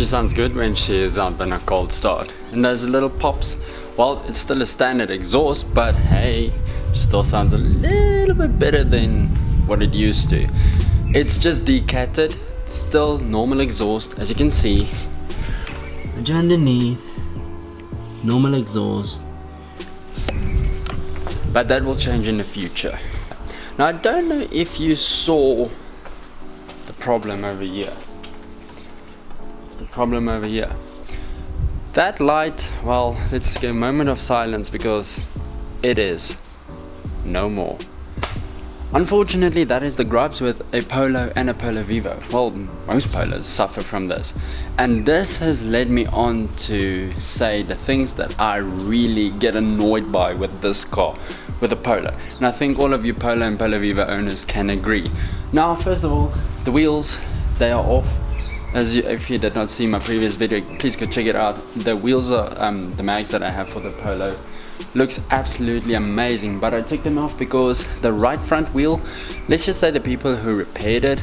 sounds good when she's up in a cold start. And those little pops, well, it's still a standard exhaust, but hey, still sounds a little bit better than what it used to. It's just decatted, still normal exhaust, as you can see. And underneath, normal exhaust. But that will change in the future. Now I don't know if you saw the problem over here. That light, well, let's get a moment of silence because it is no more. Unfortunately, that is the gripes with a Polo and a Polo Vivo. Well, most Polos suffer from this. And this has led me on to say the things that I really get annoyed by with this car, with a Polo. And I think all of you Polo and Polo Vivo owners can agree. Now, first of all, the wheels, they are off. If you did not see my previous video, please go check it out. The wheels are, the mags that I have for the Polo, looks absolutely amazing, but I took them off because the right front wheel, let's just say the people who repaired it,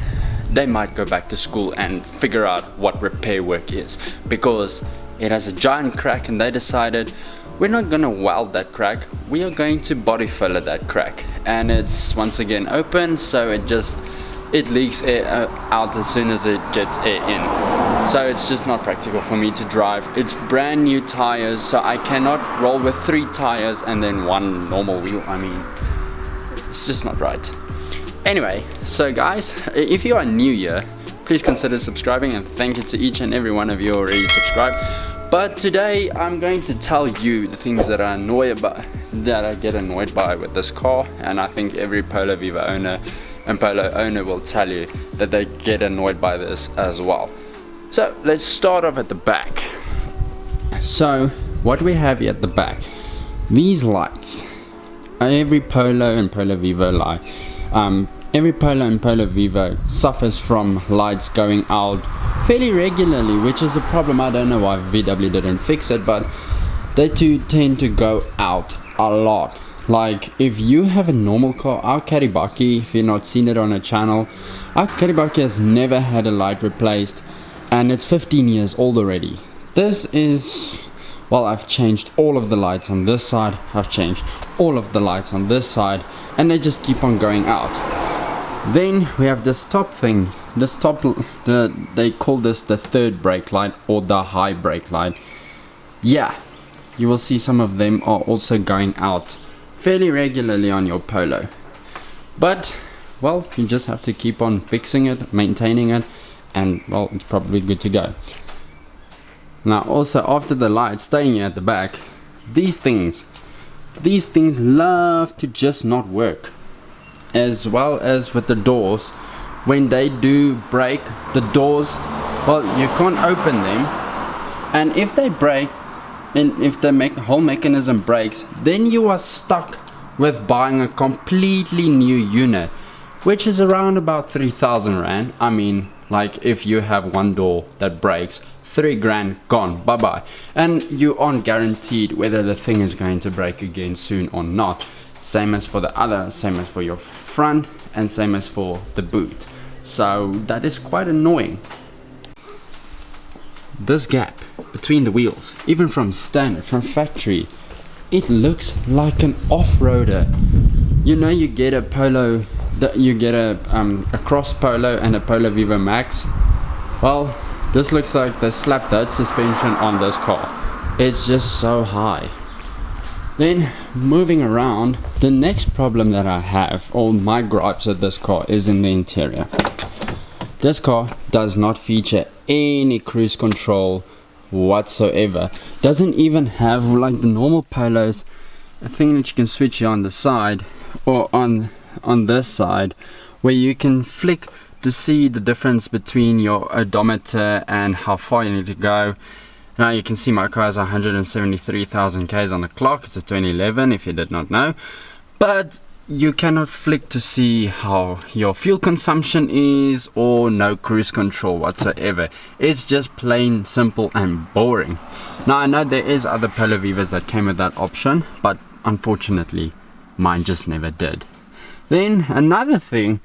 they might go back to school and figure out what repair work is, because it has a giant crack and they decided we're not going to weld that crack, we are going to body filler that crack. And it's once again open, so it leaks air out as soon as it gets air in. So it's just not practical for me to drive. It's brand new tires, so I cannot roll with 3 tires and then 1 normal wheel. I mean, it's just not right. Anyway, so guys, if you are new here, please consider subscribing, and thank you to each and every one of you already subscribed. But today I'm going to tell you the things that I get annoyed by with this car, and I think every Polo Vivo owner and Polo owner will tell you that they get annoyed by this as well. So let's start off at the back. So what we have here at the back, these lights, every Polo and Polo Vivo light, every Polo and Polo Vivo suffers from lights going out fairly regularly, which is a problem. I don't know why VW didn't fix it, but they too tend to go out a lot. Like if you have a normal car, our Karibaki, if you've not seen it on a channel, our Karibaki has never had a light replaced, and it's 15 years old already. This is, well, I've changed all of the lights on this side, I've changed all of the lights on this side, and they just keep on going out. Then we have this top thing, they call this the third brake light or the high brake light. Yeah, you will see some of them are also going out fairly regularly on your Polo. But, well, you just have to keep on fixing it, maintaining it, and well, it's probably good to go. Now also, after the light staying here at the back, these things love to just not work. As well as with the doors, when they do break, the doors, well, you can't open them, and if they break, and if the whole mechanism breaks, then you are stuck with buying a completely new unit, which is around about 3,000 Rand. I mean, like if you have one door that breaks, 3 grand gone, bye bye. And you aren't guaranteed whether the thing is going to break again soon or not. Same as for the other, same as for your front, and same as for the boot. So that is quite annoying. This gap between the wheels, even from standard, from factory, it looks like an off-roader. You know, you get a Polo, you get a cross Polo and a Polo Vivo Max. Well, this looks like they slapped that suspension on this car. It's just so high. Then moving around, the next problem that I have, or my gripes with this car, is in the interior. This car does not feature any cruise control whatsoever. Doesn't even have, like the normal Polos, a thing that you can switch here on the side, or on this side, where you can flick to see the difference between your odometer and how far you need to go. Now you can see my car has 173,000 Ks on the clock. It's a 2011, if you did not know. But you cannot flick to see how your fuel consumption is, or no cruise control whatsoever. It's just plain simple and boring. Now I know there is other Polo Vivos that came with that option, but unfortunately mine just never did. Then another thing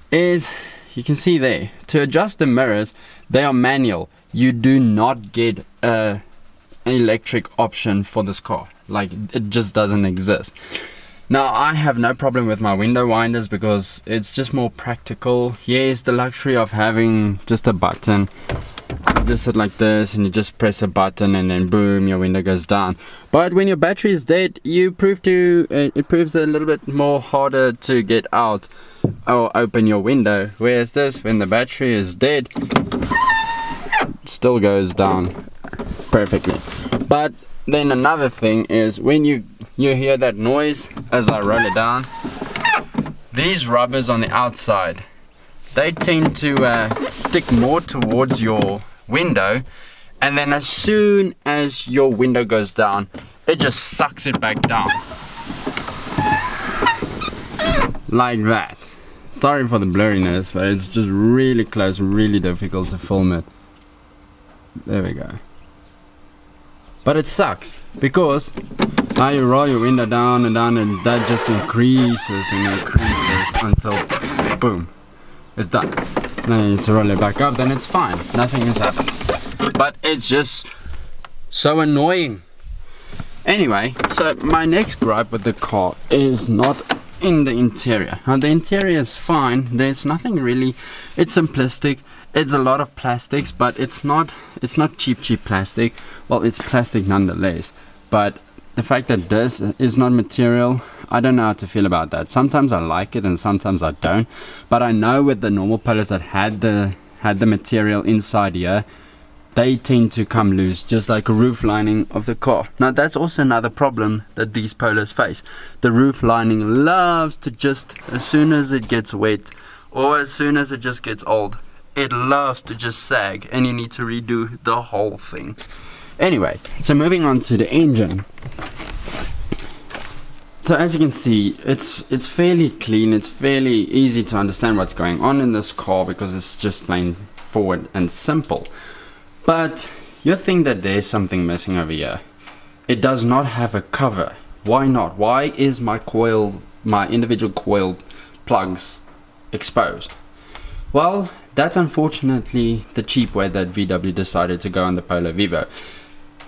is, you can see there, to adjust the mirrors, they are manual. you do not get an electric option for this car. Like, it just doesn't exist. Now, I have no problem with my window winders because it's just more practical. Yes, the luxury of having just a button. You just sit like this and you just press a button and then boom, your window goes down. But when your battery is dead, it proves a little bit more harder to get out or open your window. Whereas this, when the battery is dead, still goes down perfectly. But then another thing is when you hear that noise as I roll it down, these rubbers on the outside, they tend to stick more towards your window, and then as soon as your window goes down, it just sucks it back down like that. Sorry for the blurriness, but it's just really close, really difficult to film it. There we go. But it sucks because now you roll your window down and down, and that just increases and increases until boom, it's done. Now you need to roll it back up, then it's fine, nothing has happened. But it's just so annoying. Anyway, so my next gripe with the car is not in the interior. Now the interior is fine, there's nothing really, it's simplistic. It's a lot of plastics, but it's not cheap plastic. Well, it's plastic nonetheless, but the fact that this is not material, I don't know how to feel about that. Sometimes I like it and sometimes I don't, but I know with the normal Polos that had the material inside here, they tend to come loose, just like a roof lining of the car. Now that's also another problem that these Polos face. The roof lining loves to just, as soon as it gets wet or as soon as it just gets old, it loves to just sag and you need to redo the whole thing. Anyway, so moving on to the engine. So as you can see, it's fairly clean, it's fairly easy to understand what's going on in this car because it's just plain forward and simple. But you think that there's something missing over here. It does not have a cover. Why not? Why is my individual coil plugs exposed? Well, that's unfortunately the cheap way that VW decided to go on the Polo Vivo.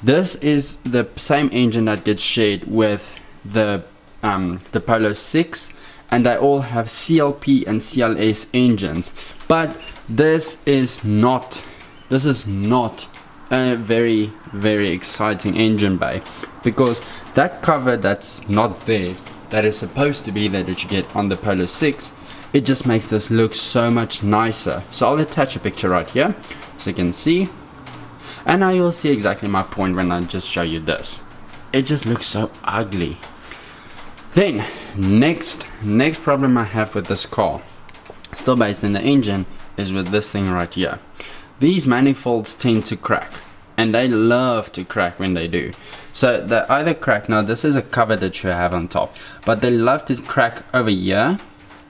This is the same engine that gets shared with the Polo 6, and they all have CLP and CLS engines. But this is not a very, very exciting engine bay, because that cover that's not there, that is supposed to be there, that you get on the Polo 6, it just makes this look so much nicer. So I'll attach a picture right here so you can see, and now you'll see exactly my point when I just show you this. It just looks so ugly. Then next problem I have with this car, still based in the engine, is with this thing right here. These manifolds tend to crack, and they love to crack when they do. So they either crack, now this is a cover that you have on top, but they love to crack over here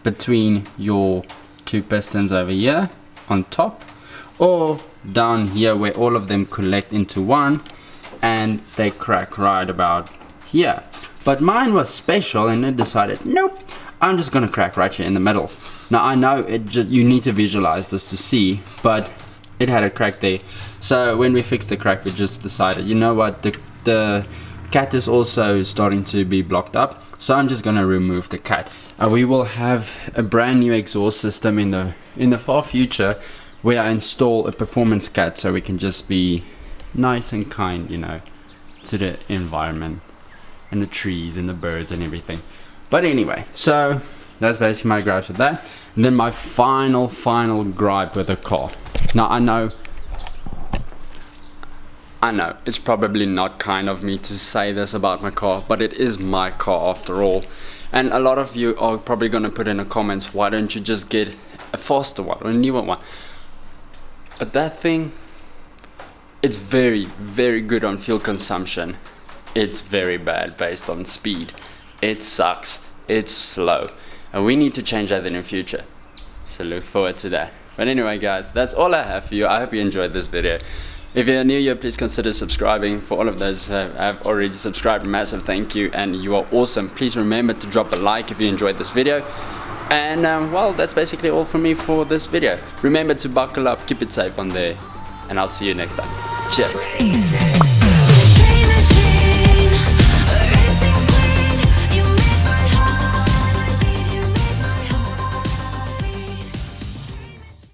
between your two pistons over here on top, or down here where all of them collect into one, and they crack right about here. But mine was special and it decided, nope, I'm just gonna crack right here in the middle. Now I know you need to visualize this to see, but it had a crack there. So when we fixed the crack, we just decided, you know what, the cat is also starting to be blocked up, so I'm just gonna remove the cat. We will have a brand new exhaust system in the far future where I install a performance cat, so we can just be nice and kind, you know, to the environment and the trees and the birds and everything. But anyway, so that's basically my gripes with that. And then my final gripe with the car. Now I know it's probably not kind of me to say this about my car, but it is my car after all. And a lot of you are probably going to put in the comments, why don't you just get a faster one or a newer one? But that thing, it's very, very good on fuel consumption. It's very bad based on speed. It sucks. It's slow. And we need to change that in the future. So look forward to that. But anyway guys, that's all I have for you. I hope you enjoyed this video. If you're new here, please consider subscribing. For all of those who have already subscribed, massive thank you, and you are awesome. Please remember to drop a like if you enjoyed this video. And well, that's basically all from me for this video. Remember to buckle up, keep it safe on there. and I'll see you next time. Cheers.